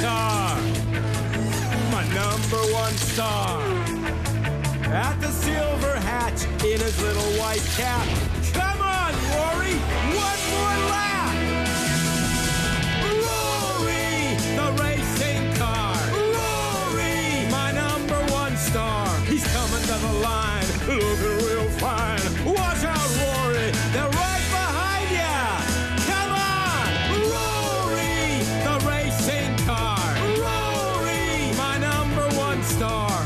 car. My number one star. At the silver hatch in his little white cap. Come on, Roary, one more lap. Roary, the racing car. Roary, my number one star. He's coming to the line, looking real fine. Watch out, Roary, they're right behind ya. Come on, Roary, the racing car. Roary, my number one star.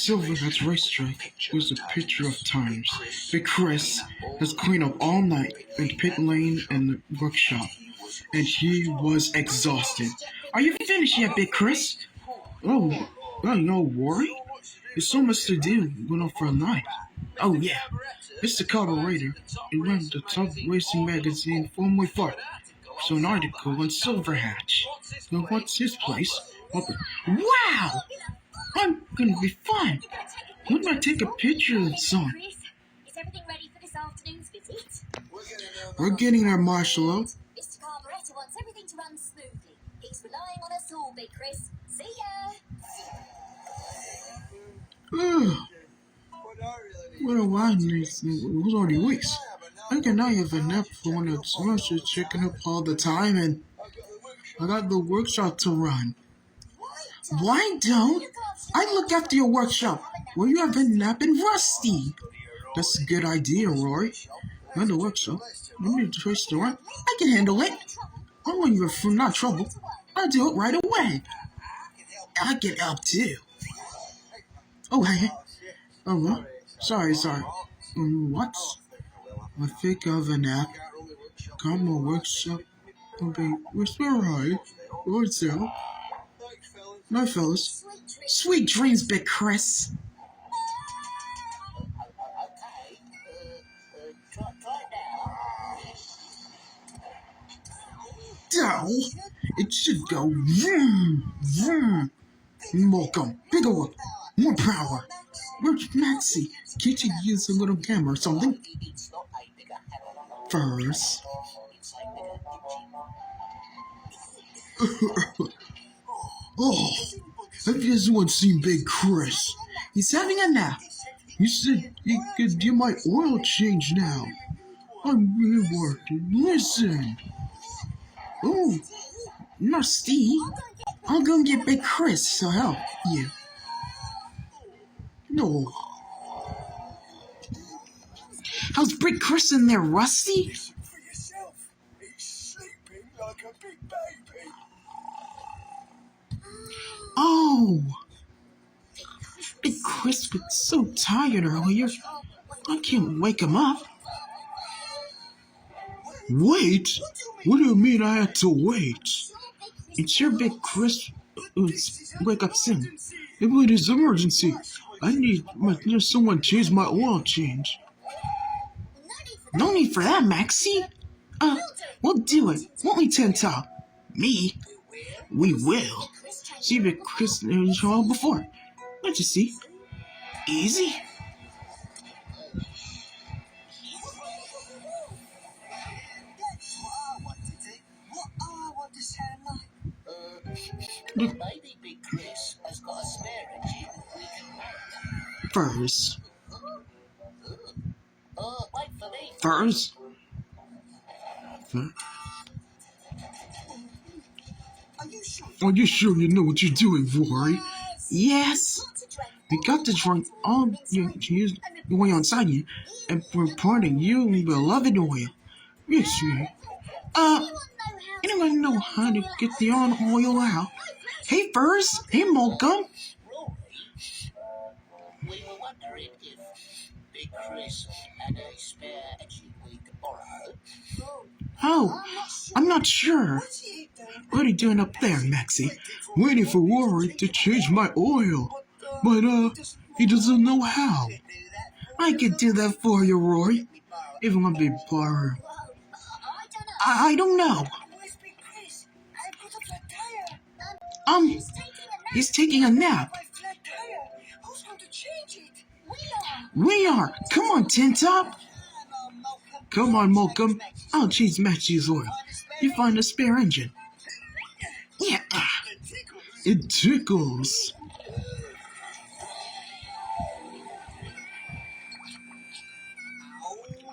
Silverhead's racetrack was a picture of times. Big Chris has cleaned up all night in the pit lane and the workshop, and he was exhausted. Are you finished yet, Big Chris? Oh, no, Roary. There's so much to do. Went off for a night. Oh yeah, Mr. Carburetor. He runs the top racing magazine Formula 4. So an article on Silverhatch. Now what's his place? Wow! I'm gonna be fine. Why don't I take a picture of the song? Is everything ready for this afternoon's visit? We're getting there, Marshall. Mr. Carburetor wants everything to run smoothly. He's relying on us all, Big Chris. See ya! What do I need? It was already weeks. I can now have a nap for one of the checking up all the time, and I got the workshop to run. Why don't I look after your workshop where you have been napping Rusty? That's a good idea, Roary. Run the workshop. You need to trace the run. I can handle it. I'm when you're not trouble. I'll do it right away. I can help too. Oh, hey. Oh, what? Sorry. What? I think of a nap. Come on, workshop. Okay, where's I? What's up? Night, fellas. Sweet dreams, Big Chris. Oh, it should go vroom, vroom. Welcome, bigger one, more power. Where's Maxie? Can't you use a little camera or something? First. Oh, have you anyone seen Big Chris? He's having a nap. You said he could do my oil change now. I'm really working. Listen. Oh, Rusty. I'll go and get Big Chris to help you. No. How's Big Chris in there, Rusty? For yourself. He's sleeping like a big baby. Oh. Big Chris was so tired earlier. I can't wake him up. Wait? What do you mean I had to wait? It's your Big Chris. Wake up soon. It is emergency. I need someone change my oil change. No need for that, Maxie. We'll do it. Won't we, Tenta? Me? We will. See Big Chris before. Let's just see. Easy. Maybe Big Chris has got a spare engine we can work. First. Wait for me. First. Are you sure you know what you're doing, Roary? Yes. We got to drink all your oil inside you, and we're parting you beloved oil. Yes, sir. Anyone know how to get the oil out? Hey, Furs. Hey, Malcolm. We were wondering if Big Chris had a spare engine we could borrow. Oh, I'm not sure. What are you doing up there, Maxie? Waiting for Roary to change my oil. But, he doesn't know how. I can do that for you, Roary. Even if I borrow. I don't know. He's taking a nap. We are! Come on, Tin Top! Come on, Mokum. I'll change Matthew's oil. You find a spare engine. Yeah, it tickles.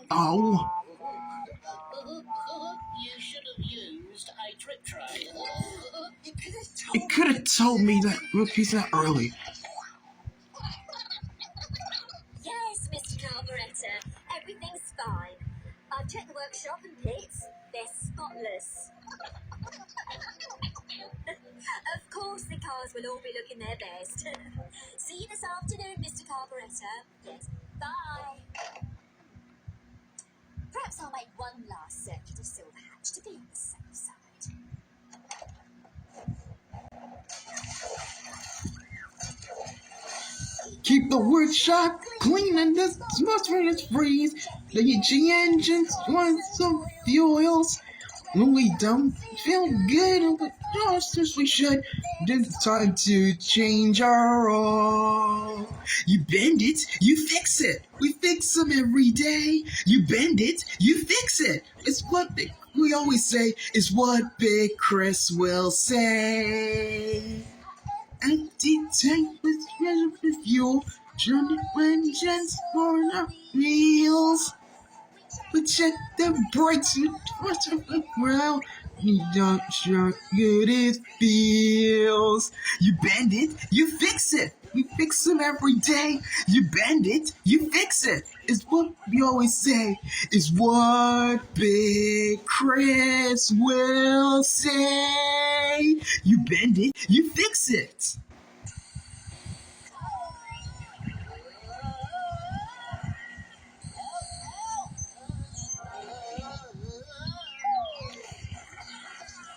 Oh, You should have used a trip tray. it could have told me that piece that early. Yes, Mr. Carburetor, everything's fine. I've checked the workshop and pits. They're spotless. Of course, the cars will all be looking their best. See you this afternoon, Mr. Carburetor. Yes, bye. Perhaps I'll make one last circuit of Silver Hatch to be on the safe side. Keep the workshop clean and the smoke furnace freeze. The engines want some fuels. When we don't feel good, just as we should, it's time to change our oil. You bend it, you fix it. We fix them every day. You bend it, you fix it. It's what we always say, is what Big Chris will say. Empty tank with reservoir fuel. Journey engines for our wheels. We check the brakes, well, you don't sure good it feels. You bend it, you fix it. We fix them every day. You bend it, you fix it. It's what we always say. Is what Big Chris will say. You bend it, you fix it.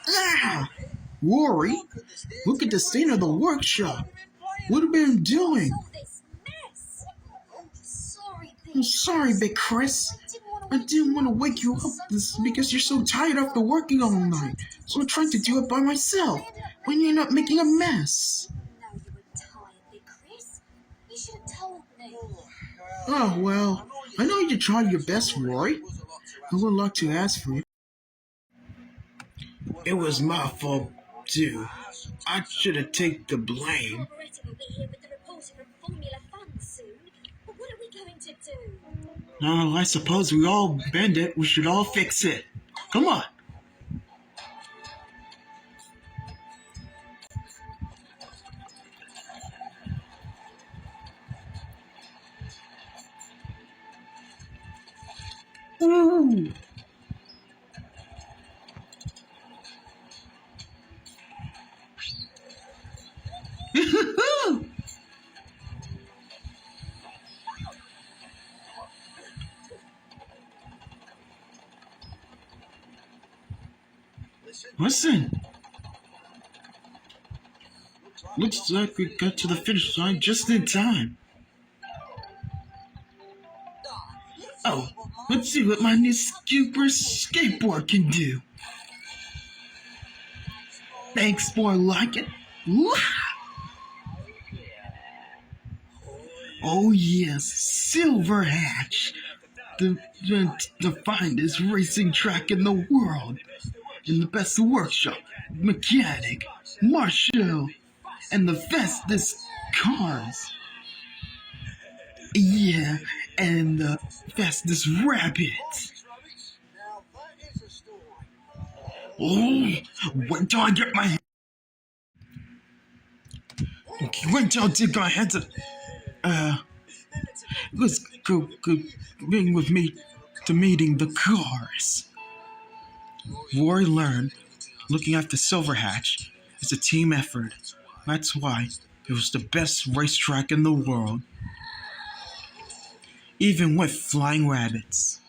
Ah! Roary, look at the state of the workshop. What have you been doing? All this mess. Sorry, I'm sorry, Big Chris. I didn't want to wake you up because you're so tired after working all night. So I tried to do it by myself when you're not making a mess. No, you were tired, Big Chris. You should have told me. Oh, well, I know you tried your best, Roary. I would like to ask for you. It was my fault, too. I should have taken the blame. Carburetor will be here with the reporter from Formula Fun soon. But what are we going to do? No, I suppose we all bend it. We should all fix it. Come on. Ooh. Listen. Looks like we got to the finish line just in time. Oh, let's see what my new super skateboard can do. Thanks for liking. Oh yes, Silver Hatch, the finest racing track in the world, and the best workshop, mechanic, marshal, and the fastest cars. Yeah, and the fastest rabbits. Oh, wait till I get my... Wait till I dig my hands up. Let's go bring with me to meeting the cars. Roary learned looking after Silver Hatch is a team effort. That's why it was the best racetrack in the world. Even with flying rabbits.